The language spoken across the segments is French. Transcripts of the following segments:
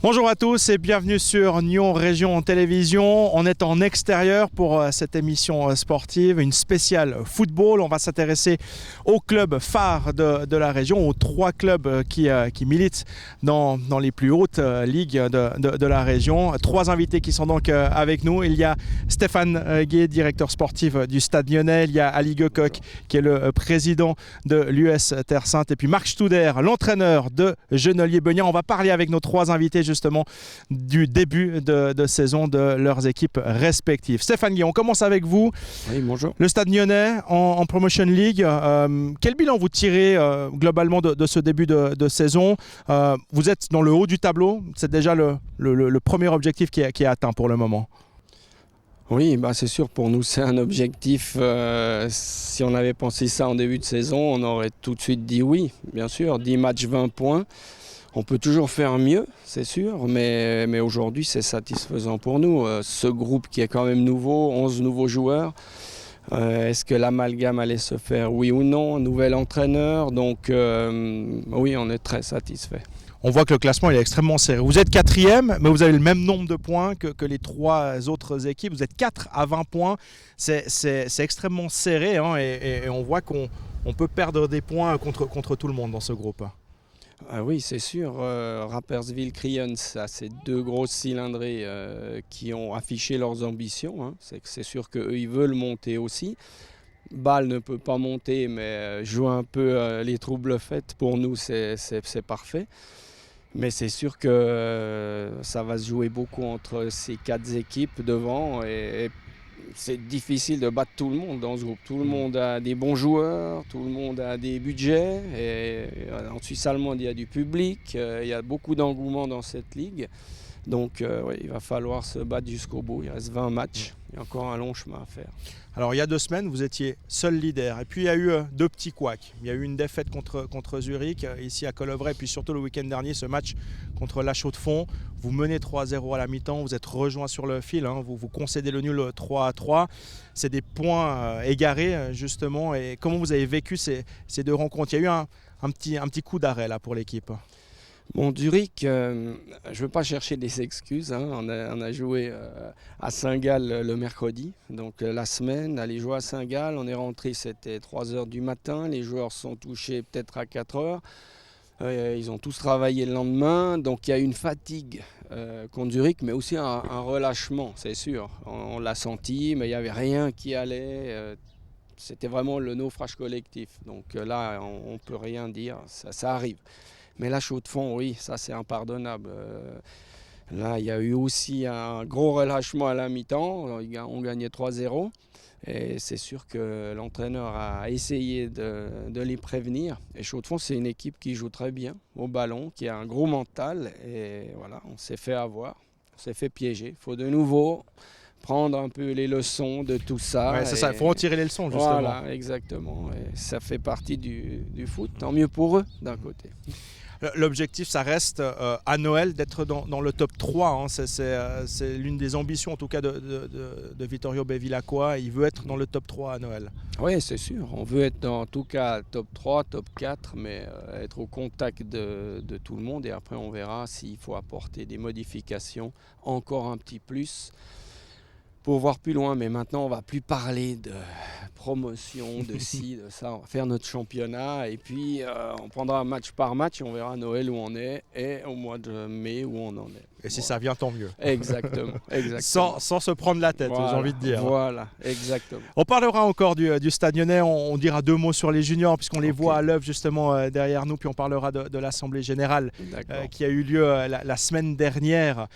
Bonjour à tous et bienvenue sur Nyon Région Télévision. On est en extérieur pour cette émission sportive, une spéciale football. On va s'intéresser aux clubs phares de la région, aux trois clubs qui militent dans les plus hautes ligues de la région. Trois invités qui sont donc avec nous. Il y a Stéphane Gué, directeur sportif du Stade Lyonnais. Il y a Ali Gocoq qui est le président de l'US Terre Sainte. Et puis Marc Studer, l'entraîneur de Genolier-Beugnan. On va parler avec nos trois invités justement du début de saison de leurs équipes respectives. Stéphane Guy, on commence avec vous. Oui, bonjour. Le Stade Lyonnais en Promotion League. Quel bilan vous tirez globalement de ce début de saison? Vous êtes dans le haut du tableau. C'est déjà le premier objectif qui est atteint pour le moment. Oui, c'est sûr, pour nous c'est un objectif. Si on avait pensé ça en début de saison, on aurait tout de suite dit oui, bien sûr. 10 matchs, 20 points. On peut toujours faire mieux, c'est sûr, mais aujourd'hui c'est satisfaisant pour nous. Ce groupe qui est quand même nouveau, 11 nouveaux joueurs, est-ce que l'amalgame allait se faire, oui ou non? Nouvel entraîneur, donc oui, on est très satisfait. On voit que le classement il est extrêmement serré. Vous êtes quatrième, mais vous avez le même nombre de points que les trois autres équipes. Vous êtes 4 à 20 points. C'est extrêmement serré hein, et on voit qu'on peut perdre des points contre tout le monde dans ce groupe. Ah oui, c'est sûr. Rapperswil, Crayons, ça, c'est deux grosses cylindrées qui ont affiché leurs ambitions. Hein. C'est sûr qu'eux, ils veulent monter aussi. Bâle ne peut pas monter, mais jouer un peu les troubles faits, pour nous, c'est parfait. Mais c'est sûr que ça va se jouer beaucoup entre ces quatre équipes devant et c'est difficile de battre tout le monde dans ce groupe. Tout le monde a des bons joueurs, tout le monde a des budgets. Et en Suisse allemande, il y a du public, il y a beaucoup d'engouement dans cette ligue. Donc oui, il va falloir se battre jusqu'au bout. Il reste 20 matchs, il y a encore un long chemin à faire. Alors il y a 2 semaines, vous étiez seul leader. Et puis il y a eu 2 petits couacs. Il y a eu une défaite contre Zurich, ici à Colovray. Et puis surtout le week-end dernier, ce match contre La Chaux-de-Fonds. Vous menez 3-0 à la mi-temps, vous êtes rejoint sur le fil. Hein, vous concédez le nul 3-3. C'est des points égarés justement. Et comment vous avez vécu ces 2 rencontres? Il y a eu un petit coup d'arrêt là pour l'équipe. Bon, Zurich, je ne veux pas chercher des excuses. Hein. On a joué à Saint-Gall le mercredi, donc la semaine, aller jouer à Saint-Gall. On est rentré, c'était 3h du matin. Les joueurs sont touchés peut-être à 4h. Ils ont tous travaillé le lendemain, donc il y a une fatigue contre Zurich, mais aussi un relâchement, c'est sûr. On l'a senti, mais il n'y avait rien qui allait. C'était vraiment le naufrage collectif. Donc là, on ne peut rien dire, ça arrive. Mais la Chaux-de-Fonds, oui, ça c'est impardonnable. Là, il y a eu aussi un gros relâchement à la mi-temps. On gagnait 3-0. Et c'est sûr que l'entraîneur a essayé de les prévenir. Et Chaux-de-Fonds, c'est une équipe qui joue très bien au ballon, qui a un gros mental. Et voilà, on s'est fait avoir, on s'est fait piéger. Il faut de nouveau prendre un peu les leçons de tout ça. Ouais, c'est ça, il faut en tirer les leçons justement. Voilà, exactement. Et ça fait partie du foot. Tant mieux pour eux, d'un côté. L'objectif, ça reste à Noël d'être dans le top 3. Hein. C'est l'une des ambitions, en tout cas, de Vittorio Bevilacqua. Il veut être dans le top 3 à Noël. Oui, c'est sûr. On veut être en tout cas top 3, top 4, mais être au contact de tout le monde. Et après, on verra s'il faut apporter des modifications, encore un petit plus, pour voir plus loin. Mais maintenant, on ne va plus parler de promotion, de ci, de ça. On va faire notre championnat et puis on prendra match par match et on verra à Noël où on est et au mois de mai où on en est. Et si ça vient, tant mieux. Exactement. Exactement. Sans se prendre la tête, voilà, j'ai envie de dire. Voilà, exactement. On parlera encore du Stade Lyonnais. On dira 2 mots sur les juniors puisqu'on les voit à l'œuvre justement derrière nous. Puis on parlera de l'Assemblée Générale qui a eu lieu la semaine dernière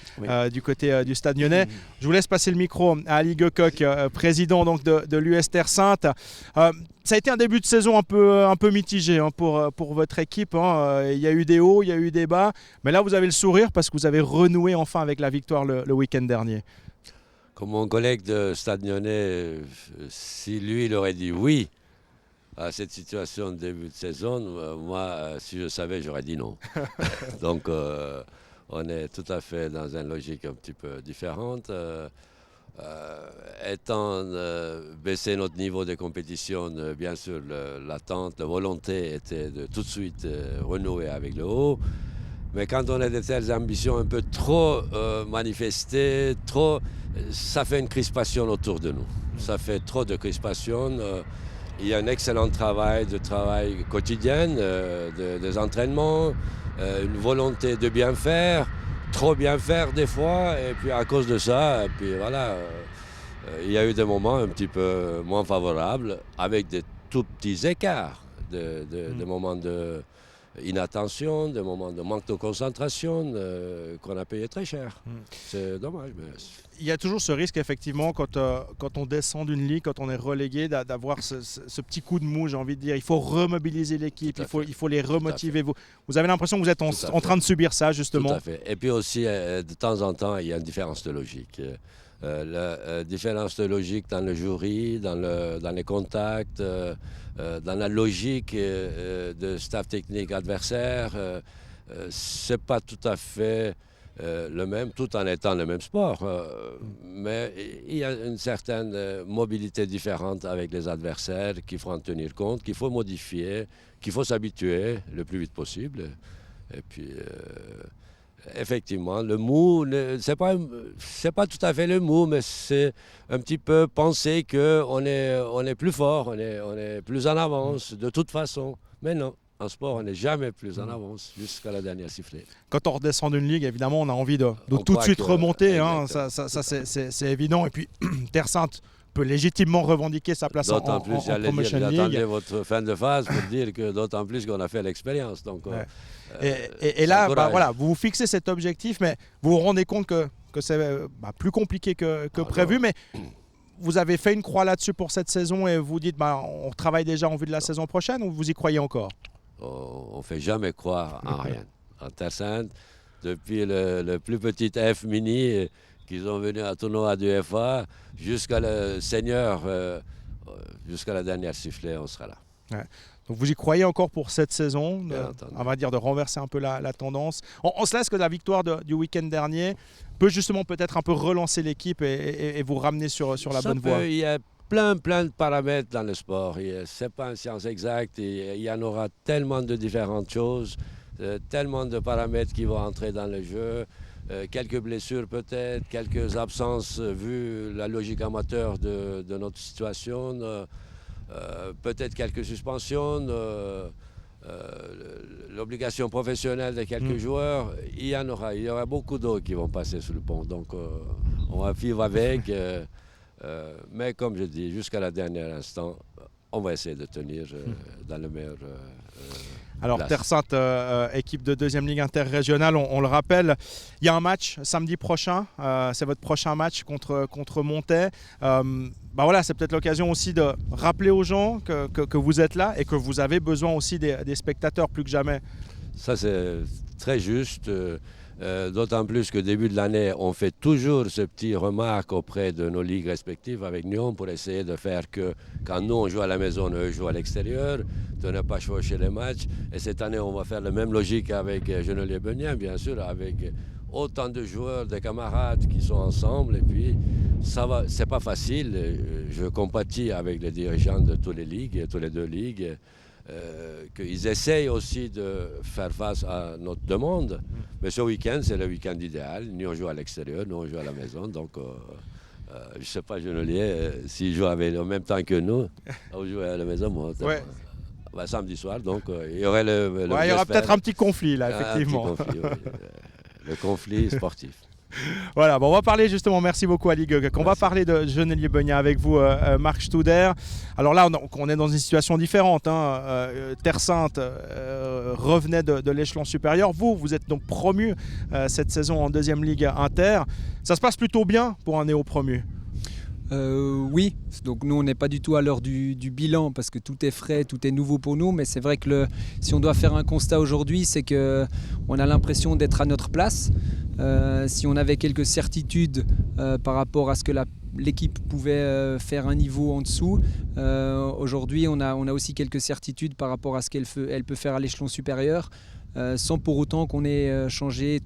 du côté du Stade Lyonnais. Je vous laisse passer le micro à Ali Gocoq, président donc, de l'US Terre Sainte. Ça a été un début de saison un peu mitigé hein, pour votre équipe. Hein. Il y a eu des hauts, il y a eu des bas. Mais là, vous avez le sourire parce que vous avez renoué enfin avec la victoire le week-end dernier. Comme mon collègue de Stade Lyonnais, si lui, il aurait dit oui à cette situation de début de saison, moi, si je savais, j'aurais dit non. Donc, on est tout à fait dans une logique un petit peu différente. Étant baissé notre niveau de compétition, bien sûr, l'attente, la volonté était de tout de suite renouer avec le haut. Mais quand on a de telles ambitions un peu trop manifestées, ça fait une crispation autour de nous. Ça fait trop de crispation. Il y a un excellent travail quotidien, des entraînements, une volonté de bien faire, trop bien faire des fois, et puis à cause de ça, et puis voilà, il y a eu des moments un petit peu moins favorables, avec des tout petits écarts, des moments d'inattention, des moments de manque de concentration qu'on a payé très cher. C'est dommage. Mais... Il y a toujours ce risque, effectivement, quand on descend d'une ligue, quand on est relégué, d'avoir ce petit coup de mou, j'ai envie de dire. Il faut remobiliser l'équipe, il faut les remotiver. Vous avez l'impression que vous êtes en train de subir ça, justement. Tout à fait. Et puis aussi, de temps en temps, il y a une différence de logique. La différence de logique dans le jury, dans les contacts, dans la logique de staff technique adversaire, c'est pas tout à fait le même, tout en étant le même sport. Mais il y a une certaine mobilité différente avec les adversaires qu'il faut en tenir compte, qu'il faut modifier, qu'il faut s'habituer le plus vite possible. Et puis... effectivement, le mou, c'est pas tout à fait le mou, mais c'est un petit peu penser qu'on est plus fort, on est plus en avance de toute façon. Mais non, en sport, on n'est jamais plus en avance jusqu'à la dernière sifflet. Quand on redescend d'une ligue, évidemment, on a envie de tout de suite remonter. Hein, ça c'est évident. Et puis, Terre Sainte peut légitimement revendiquer sa place en Promotion League. J'attendais votre fin de phase pour dire que d'autant plus qu'on a fait l'expérience. Donc, et là, voilà, vous vous fixez cet objectif, mais vous vous rendez compte que c'est plus compliqué que prévu. Mais vous avez fait une croix là-dessus pour cette saison et vous dites on travaille déjà en vue de la saison prochaine, ou vous y croyez encore? On ne fait jamais croire en rien. En Terre Sainte, depuis le plus petit F mini qu'ils ont venu à tournoi du FA, jusqu'à le senior, jusqu'à la dernière sifflet, on sera là. Ouais. Donc vous y croyez encore pour cette saison, on va dire de renverser un peu la tendance. On se laisse que la victoire du week-end dernier peut justement peut-être un peu relancer l'équipe et vous ramener sur la bonne voie. Il y a plein de paramètres dans le sport. Ce n'est pas une science exacte. Il y en aura tellement de différentes choses, tellement de paramètres qui vont entrer dans le jeu. Quelques blessures peut-être, quelques absences vu la logique amateur de notre situation. Peut-être quelques suspensions, l'obligation professionnelle de quelques joueurs, il y aura beaucoup d'eau qui vont passer sous le pont, donc on va vivre avec, mais comme je dis, jusqu'à la dernière instant, on va essayer de tenir dans le meilleur Alors place. Terre Sainte, équipe de deuxième ligue interrégionale, on le rappelle, il y a un match samedi prochain, c'est votre prochain match contre Montet. Voilà, c'est peut-être l'occasion aussi de rappeler aux gens que vous êtes là et que vous avez besoin aussi des spectateurs plus que jamais. Ça c'est très juste, d'autant plus que début de l'année, on fait toujours ce petit remarque auprès de nos ligues respectives avec Nyon pour essayer de faire que quand nous on joue à la maison, eux jouent à l'extérieur, de ne pas chevaucher les matchs. Et cette année, on va faire la même logique avec Genolier-Benien, bien sûr, avec autant de joueurs, de camarades qui sont ensemble. Et puis, ça va, c'est pas facile. Je compatis avec les dirigeants de toutes les ligues, toutes les deux ligues, qu'ils essayent aussi de faire face à notre demande. Mais ce week-end, c'est le week-end idéal. Nous, on joue à l'extérieur, nous, on joue à la maison. Donc, je ne sais pas, Genolier, s'il joue en même temps que nous, on joue à la maison, moi. Ouais. Samedi soir, donc il y aurait il y aura peut-être un petit conflit là, effectivement. Un petit conflit, le conflit sportif. Voilà, on va parler justement, merci beaucoup Ali Gueugec. On va parler de Genolier-Benien avec vous, Marc Studer. Alors là, on est dans une situation différente. Terre Sainte revenait de l'échelon supérieur. Vous êtes donc promu cette saison en deuxième ligue inter. Ça se passe plutôt bien pour un néo-promu. Oui, donc nous on n'est pas du tout à l'heure du bilan parce que tout est frais, tout est nouveau pour nous, mais c'est vrai que si on doit faire un constat aujourd'hui, c'est qu'on a l'impression d'être à notre place. Si on avait quelques certitudes par rapport à ce que l'équipe pouvait faire un niveau en dessous, aujourd'hui on a aussi quelques certitudes par rapport à ce qu'elle peut faire à l'échelon supérieur, sans pour autant qu'on ait changé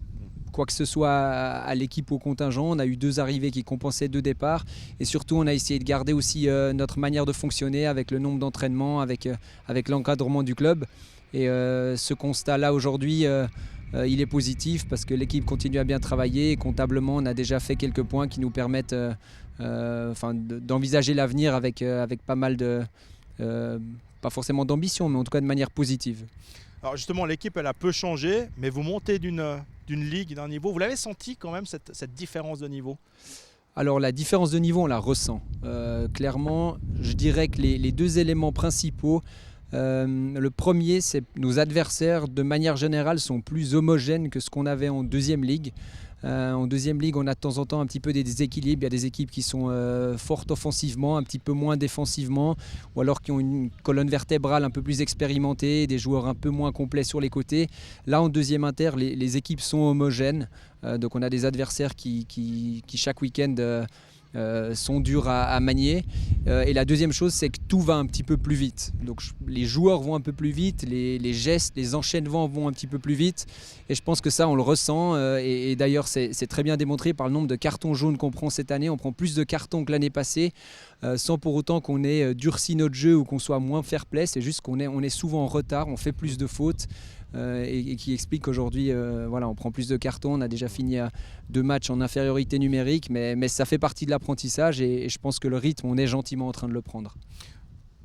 quoi que ce soit à l'équipe ou au contingent. On a eu 2 arrivées qui compensaient 2 départs et surtout on a essayé de garder aussi notre manière de fonctionner avec le nombre d'entraînements, avec l'encadrement du club. Et ce constat-là aujourd'hui il est positif parce que l'équipe continue à bien travailler et comptablement on a déjà fait quelques points qui nous permettent d'envisager l'avenir avec pas mal de, pas forcément d'ambition, mais en tout cas de manière positive. Alors justement, l'équipe elle a peu changé, mais vous montez d'une ligue, d'un niveau. Vous l'avez senti quand même cette différence de niveau? Alors la différence de niveau, on la ressent. Clairement, je dirais que les deux éléments principaux, le premier, c'est que nos adversaires, de manière générale, sont plus homogènes que ce qu'on avait en deuxième ligue. En deuxième ligue, on a de temps en temps un petit peu des déséquilibres. Il y a des équipes qui sont fortes offensivement, un petit peu moins défensivement, ou alors qui ont une colonne vertébrale un peu plus expérimentée, des joueurs un peu moins complets sur les côtés. Là, en deuxième inter, les équipes sont homogènes. Donc on a des adversaires qui chaque week-end sont durs à manier. Et la deuxième chose, c'est que tout va un petit peu plus vite. Donc les joueurs vont un peu plus vite, les gestes, les enchaînements vont un petit peu plus vite. Et je pense que ça, on le ressent. Et d'ailleurs, c'est très bien démontré par le nombre de cartons jaunes qu'on prend cette année. On prend plus de cartons que l'année passée, sans pour autant qu'on ait durci notre jeu ou qu'on soit moins fair-play. C'est juste qu'on est souvent en retard, on fait plus de fautes. Et qui explique qu'aujourd'hui, on prend plus de cartons. On a déjà fini à 2 matchs en infériorité numérique, mais ça fait partie de l'apprentissage et je pense que le rythme, on est gentiment en train de le prendre.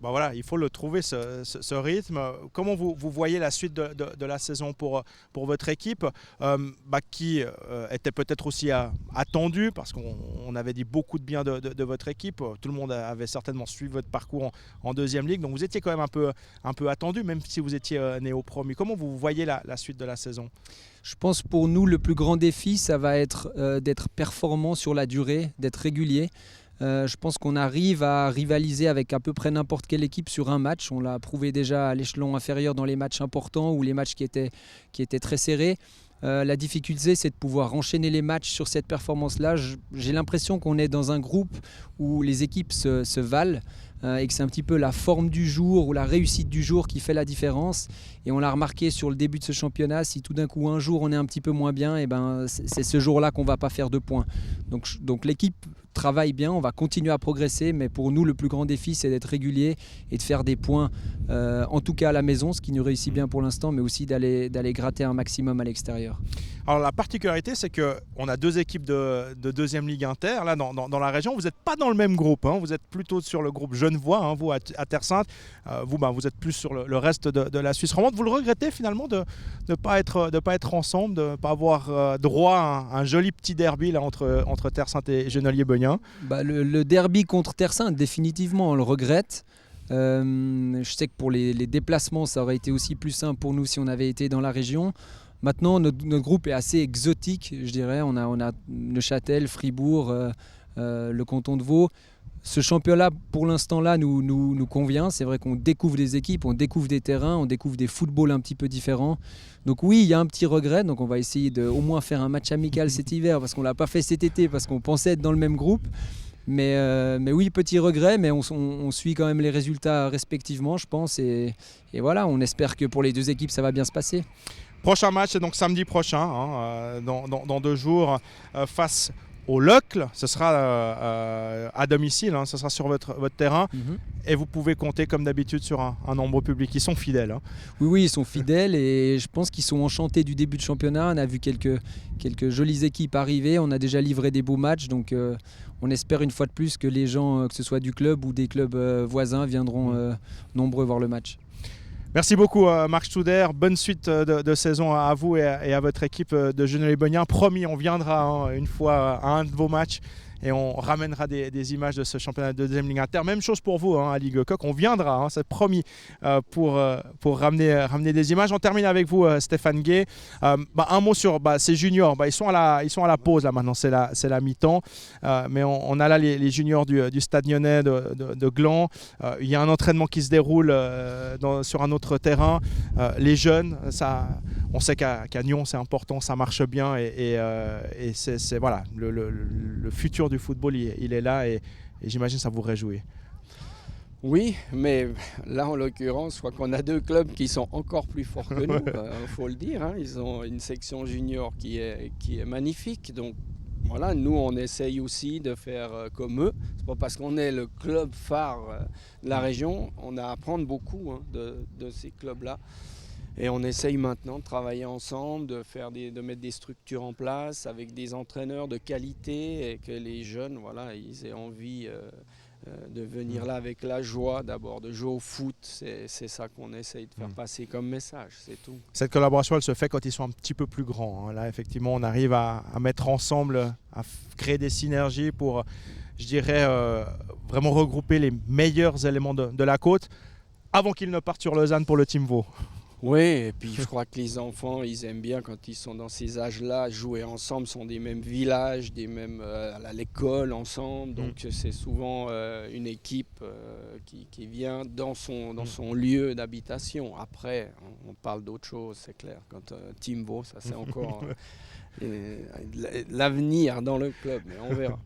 Bah voilà, il faut le trouver ce rythme. Comment vous voyez la suite de la saison pour votre équipe qui était peut-être aussi attendue parce qu'on avait dit beaucoup de bien de votre équipe. Tout le monde avait certainement suivi votre parcours en deuxième ligue. Donc vous étiez quand même un peu attendu, même si vous étiez néo-promu. Comment vous voyez la suite de la saison? Je pense pour nous, le plus grand défi, ça va être d'être performant sur la durée, d'être régulier. Je pense qu'on arrive à rivaliser avec à peu près n'importe quelle équipe sur un match. On l'a prouvé déjà à l'échelon inférieur dans les matchs importants ou les matchs qui étaient très serrés. La difficulté, c'est de pouvoir enchaîner les matchs sur cette performance-là. J'ai l'impression qu'on est dans un groupe où les équipes se valent et que c'est un petit peu la forme du jour ou la réussite du jour qui fait la différence. Et on l'a remarqué sur le début de ce championnat, si tout d'un coup un jour on est un petit peu moins bien, c'est ce jour-là qu'on ne va pas faire de points. Donc l'équipe travaille bien, on va continuer à progresser, mais pour nous le plus grand défi c'est d'être régulier et de faire des points, en tout cas à la maison, ce qui nous réussit bien pour l'instant, mais aussi d'aller gratter un maximum à l'extérieur. Alors la particularité, c'est qu'on a 2 équipes de deuxième ligue inter là dans la région. Vous n'êtes pas dans le même groupe, hein. Vous êtes plutôt sur le groupe Genevois, hein, vous à Terre-Sainte. Vous êtes plus sur le reste de la Suisse romande. Vous le regrettez finalement de ne pas être ensemble, de ne pas avoir droit à un joli petit derby là, entre Terre-Sainte et Genolier-Beugnin? Le derby contre Terre-Sainte, définitivement, on le regrette. Je sais que pour les déplacements, ça aurait été aussi plus simple pour nous si on avait été dans la région. Maintenant, notre groupe est assez exotique, je dirais. On a Neuchâtel, Fribourg, le canton de Vaud. Ce championnat, pour l'instant là, nous convient. C'est vrai qu'on découvre des équipes, on découvre des terrains, on découvre des footballs un petit peu différents. Donc oui, il y a un petit regret. Donc on va essayer de au moins faire un match amical cet hiver parce qu'on ne l'a pas fait cet été, parce qu'on pensait être dans le même groupe. Mais oui, petit regret, mais on suit quand même les résultats respectivement, je pense. Et voilà, on espère que pour les 2 équipes, ça va bien se passer. Prochain match, c'est donc samedi prochain, hein, dans 2 jours, face au Locle. Ce sera à domicile, hein, ce sera sur votre terrain. Et vous pouvez compter comme d'habitude sur un nombre public. Ils sont fidèles. Hein. Oui, ils sont fidèles et je pense qu'ils sont enchantés du début de championnat. On a vu quelques jolies équipes arriver. On a déjà livré des beaux matchs. Donc on espère une fois de plus que les gens, que ce soit du club ou des clubs voisins, viendront nombreux voir le match. Merci beaucoup Marc Studer, bonne suite de saison à vous et à votre équipe de Genolier-Beugnin. Promis, on viendra une fois à un de vos matchs et on ramènera des images de ce championnat de deuxième ligue inter. Même chose pour vous à Ligue Coq, on viendra, c'est promis, pour ramener des images. On termine avec vous Stéphane Gay. Un mot sur ces juniors, ils sont à la pause là maintenant, c'est la mi-temps, mais on a là les juniors du Stade Lyonnais de Gland. Il y a un entraînement qui se déroule sur un autre terrain. Les jeunes, on sait qu'à Nyon c'est important, ça marche bien et c'est voilà, le futur du football il est là et j'imagine que ça vous réjouit. Oui, mais là en l'occurrence, je crois qu'on a 2 clubs qui sont encore plus forts que nous, il faut le dire. Hein. Ils ont une section junior qui est magnifique. Donc voilà, nous on essaye aussi de faire comme eux. C'est pas parce qu'on est le club phare de la région, on a à apprendre beaucoup de ces clubs-là. Et on essaye maintenant de travailler ensemble, de mettre des structures en place avec des entraîneurs de qualité et que les jeunes, voilà, ils aient envie de venir là avec la joie d'abord, de jouer au foot. C'est ça qu'on essaye de faire passer comme message, c'est tout. Cette collaboration, elle se fait quand ils sont un petit peu plus grands, hein. Là, effectivement, on arrive à mettre ensemble, à créer des synergies pour, je dirais, vraiment regrouper les meilleurs éléments de la côte avant qu'ils ne partent sur Lausanne pour le Team Vaud. Oui, et puis je crois que les enfants, ils aiment bien quand ils sont dans ces âges-là, jouer ensemble, sont des mêmes villages, des mêmes à l'école ensemble. Donc c'est souvent une équipe qui vient dans son lieu d'habitation. Après, on parle d'autre chose, c'est clair. Quand Team Vaud, ça c'est encore l'avenir dans le club, mais on verra.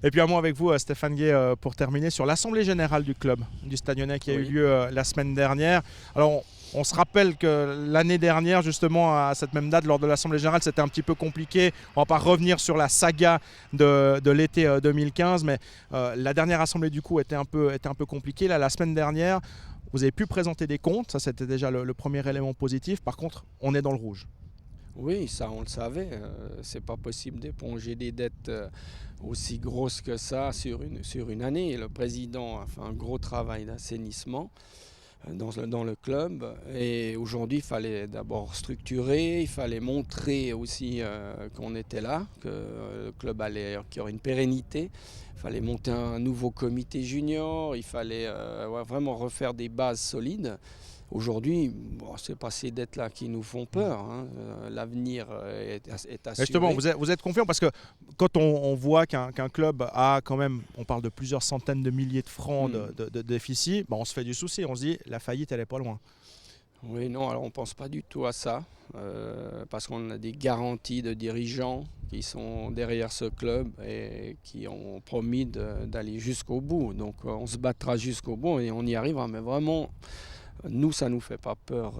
Et puis un mot avec vous, Stéphane Guay, pour terminer, sur l'assemblée générale du club du Stade Lyonnais qui a eu lieu la semaine dernière. Alors, on se rappelle que l'année dernière, justement, à cette même date, lors de l'Assemblée Générale, c'était un petit peu compliqué. On ne va pas revenir sur la saga de l'été 2015, mais la dernière Assemblée, du coup, était un peu compliquée. Là, la semaine dernière, vous avez pu présenter des comptes. Ça, c'était déjà le premier élément positif. Par contre, on est dans le rouge. Oui, ça, on le savait. C'est pas possible d'éponger des dettes aussi grosses que ça sur une année. Le président a fait un gros travail d'assainissement dans le club, et aujourd'hui il fallait d'abord structurer, il fallait montrer aussi qu'on était là, que le club qu'il y aurait une pérennité, il fallait monter un nouveau comité junior, il fallait vraiment refaire des bases solides. Aujourd'hui, c'est pas ces dettes-là qui nous font peur, hein. L'avenir est assuré. Justement, vous êtes confiant parce que quand on voit qu'un club a quand même, on parle de plusieurs centaines de milliers de francs de déficit, on se fait du souci, on se dit la faillite elle est pas loin. Oui, non, alors on pense pas du tout à ça, parce qu'on a des garanties de dirigeants qui sont derrière ce club et qui ont promis d'aller jusqu'au bout. Donc on se battra jusqu'au bout et on y arrivera, mais vraiment... Nous, ça ne nous fait pas peur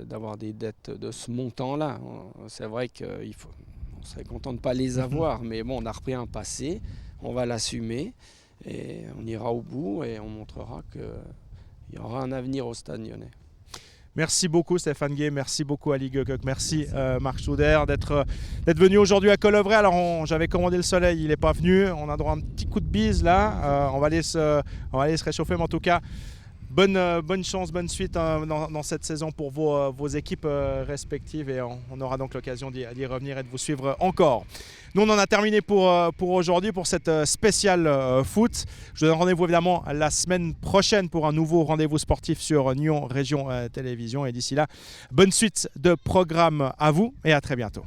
d'avoir des dettes de ce montant-là. C'est vrai qu'on serait content de ne pas les avoir, mais bon, on a repris un passé, on va l'assumer et on ira au bout et on montrera qu'il y aura un avenir au Stade Lyonnais. Merci beaucoup Stéphane Guay, merci beaucoup Ali Gökök, merci Marc Souder d'être venu aujourd'hui à Colovray. Alors j'avais commandé le soleil, il n'est pas venu, on a droit à un petit coup de bise là, on va aller se réchauffer, mais en tout cas... Bonne chance, bonne suite dans cette saison pour vos équipes respectives et on aura donc l'occasion d'y revenir et de vous suivre encore. Nous, on en a terminé pour aujourd'hui, pour cette spéciale foot. Je vous donne rendez-vous évidemment la semaine prochaine pour un nouveau rendez-vous sportif sur Nyon Région Télévision. Et d'ici là, bonne suite de programme à vous et à très bientôt.